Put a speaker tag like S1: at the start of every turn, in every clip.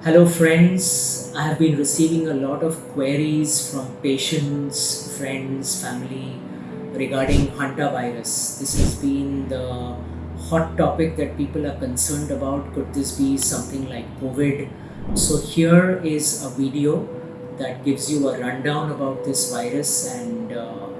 S1: Hello, friends. I have been receiving a lot of queries from patients, friends, family regarding Hantavirus. This has been the hot topic that people are concerned about. Could this be something like COVID? So, here is a video that gives you a rundown about this virus and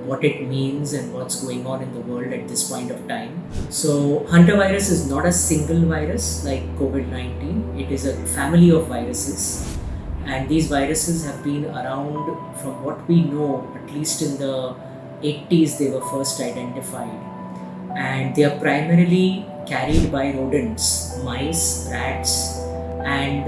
S1: what it means and what's going on in the world at this point of time. So, Hantavirus is not a single virus like COVID 19, it is a family of viruses. And these viruses have been around from what we know, at least in the 80s, they were first identified. And they are primarily carried by rodents, mice, rats, and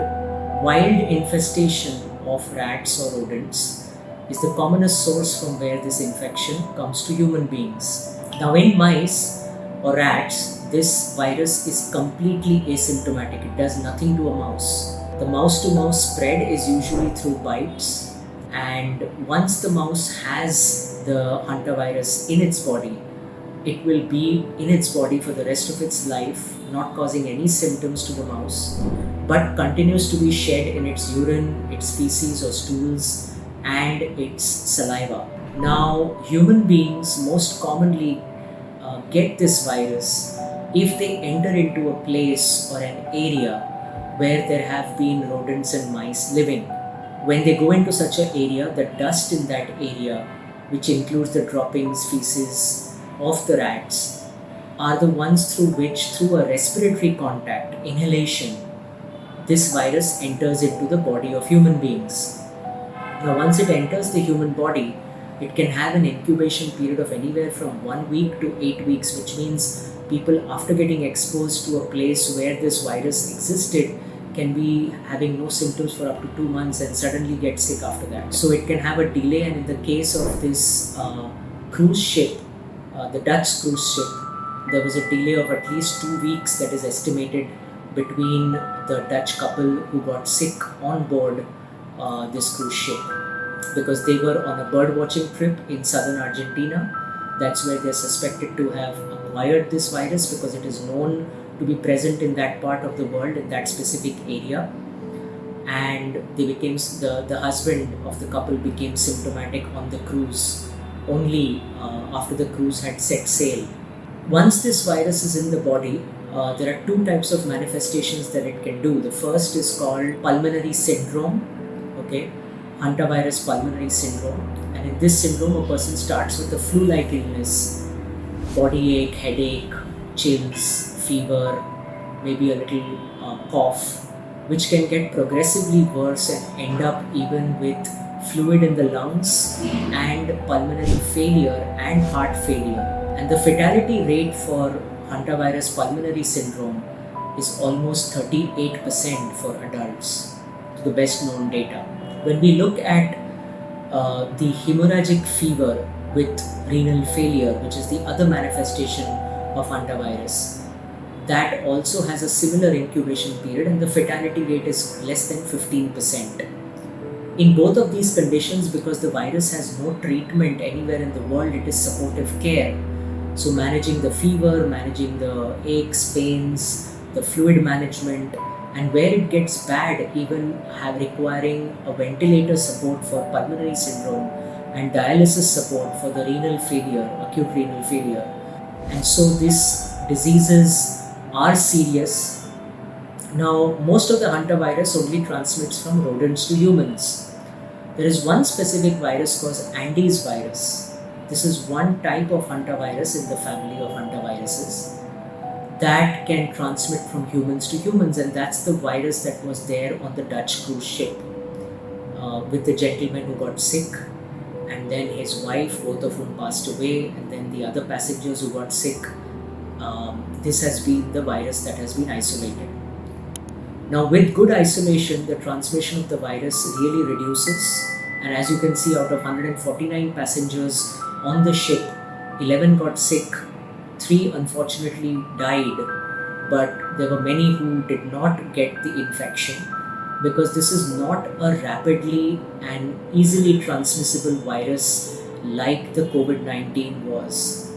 S1: wild infestation of rats or rodents is the commonest source from where this infection comes to human beings. Now, in mice or rats, this virus is completely asymptomatic. It does nothing to a mouse. The mouse to mouse spread is usually through bites, and once the mouse has the hantavirus in its body, it will be in its body for the rest of its life, not causing any symptoms to the mouse, but continues to be shed in its urine, its feces or stools, and its saliva. Now, human beings most commonly get this virus if they enter into a place or an area where there have been rodents and mice living. When they go into such an area, the dust in that area, which includes the droppings, feces of the rats, are the ones through which, through a respiratory contact, inhalation, this virus enters into the body of human beings. Now, once it enters the human body, it can have an incubation period of anywhere from 1 week to 8 weeks, which means people, after getting exposed to a place where this virus existed, can be having no symptoms for up to 2 months and suddenly get sick after that. So, it can have a delay, and in the case of this cruise ship, the Dutch cruise ship, there was a delay of at least 2 weeks that is estimated between the Dutch couple who got sick on board this cruise ship, because they were on a bird watching trip in southern Argentina. That's where they're suspected to have acquired this virus, because it is known to be present in that part of the world, in that specific area. And the husband of the couple became symptomatic on the cruise only after the cruise had set sail. Once this virus is in the body, there are two types of manifestations that it can do. The first is called pulmonary syndrome, okay, hantavirus pulmonary syndrome. And in this syndrome, a person starts with a flu-like illness, body ache, headache, chills, fever, maybe a little cough, which can get progressively worse and end up even with fluid in the lungs and pulmonary failure and heart failure. And the fatality rate for hantavirus pulmonary syndrome is almost 38% for adults, to the best known data. When we look at the hemorrhagic fever with renal failure, which is the other manifestation of hantavirus, that also has a similar incubation period, and the fatality rate is less than 15%. In both of these conditions, because the virus has no treatment anywhere in the world, it is supportive care. So managing the fever, managing the aches, pains, the fluid management, and where it gets bad, even requiring a ventilator support for pulmonary syndrome and dialysis support for the renal failure, acute renal failure. And so these diseases are serious. Now, most of the hantavirus only transmits from rodents to humans. There is one specific virus called Andes virus. This is one type of hantavirus in the family of hantaviruses that can transmit from humans to humans, and that's the virus that was there on the Dutch cruise ship with the gentleman who got sick, and then his wife, both of whom passed away, and then the other passengers who got sick. This has been the virus that has been isolated. Now, with good isolation, the transmission of the virus really reduces, and as you can see, out of 149 passengers on the ship, 11 got sick, 3 unfortunately died, but there were many who did not get the infection, because this is not a rapidly and easily transmissible virus like the COVID 19 was.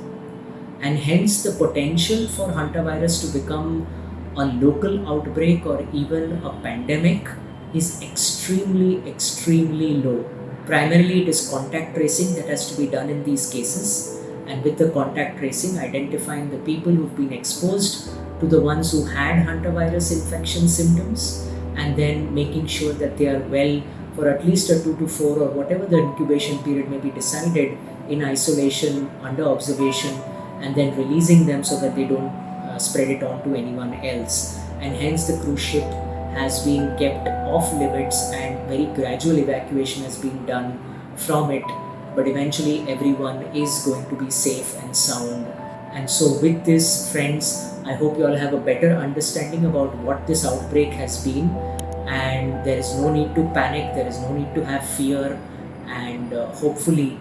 S1: And hence, the potential for hantavirus to become a local outbreak or even a pandemic is extremely low. Primarily, it is contact tracing that has to be done in these cases, and with the contact tracing, identifying the people who've been exposed to the ones who had hantavirus infection symptoms, and then making sure that they are well for at least a 2 to 4 or whatever the incubation period may be decided in isolation under observation, and then releasing them so that they don't spread it on to anyone else. And hence the cruise ship has been kept off limits and very gradual evacuation has been done from it, but eventually everyone is going to be safe and sound. And so with this, friends, I hope you all have a better understanding about what this outbreak has been, and there is no need to panic, there is no need to have fear, and hopefully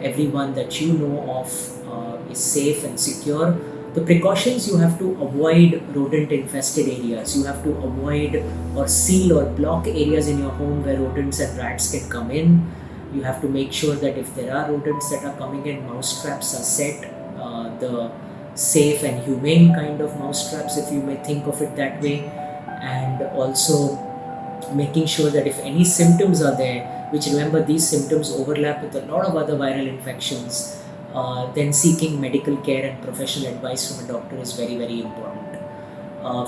S1: everyone that you know of is safe and secure. The precautions: you have to avoid rodent infested areas, you have to avoid or seal or block areas in your home where rodents and rats can come in. You have to make sure that if there are rodents that are coming in, mouse traps are set, the safe and humane kind of mouse traps, if you may think of it that way. And also making sure that if any symptoms are there, which, remember, these symptoms overlap with a lot of other viral infections, then seeking medical care and professional advice from a doctor is very important.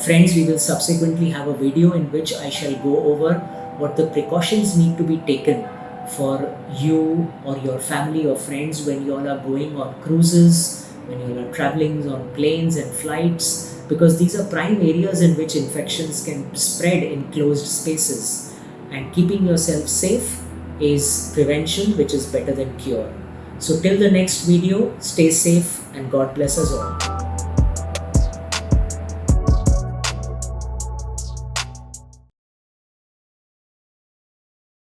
S1: Friends, we will subsequently have a video in which I shall go over what the precautions need to be taken for you or your family or friends when you all are going on cruises, when you all are traveling on planes and flights, because these are prime areas in which infections can spread in closed spaces. And keeping yourself safe is prevention, which is better than cure. So till the next video, stay safe and God bless us all.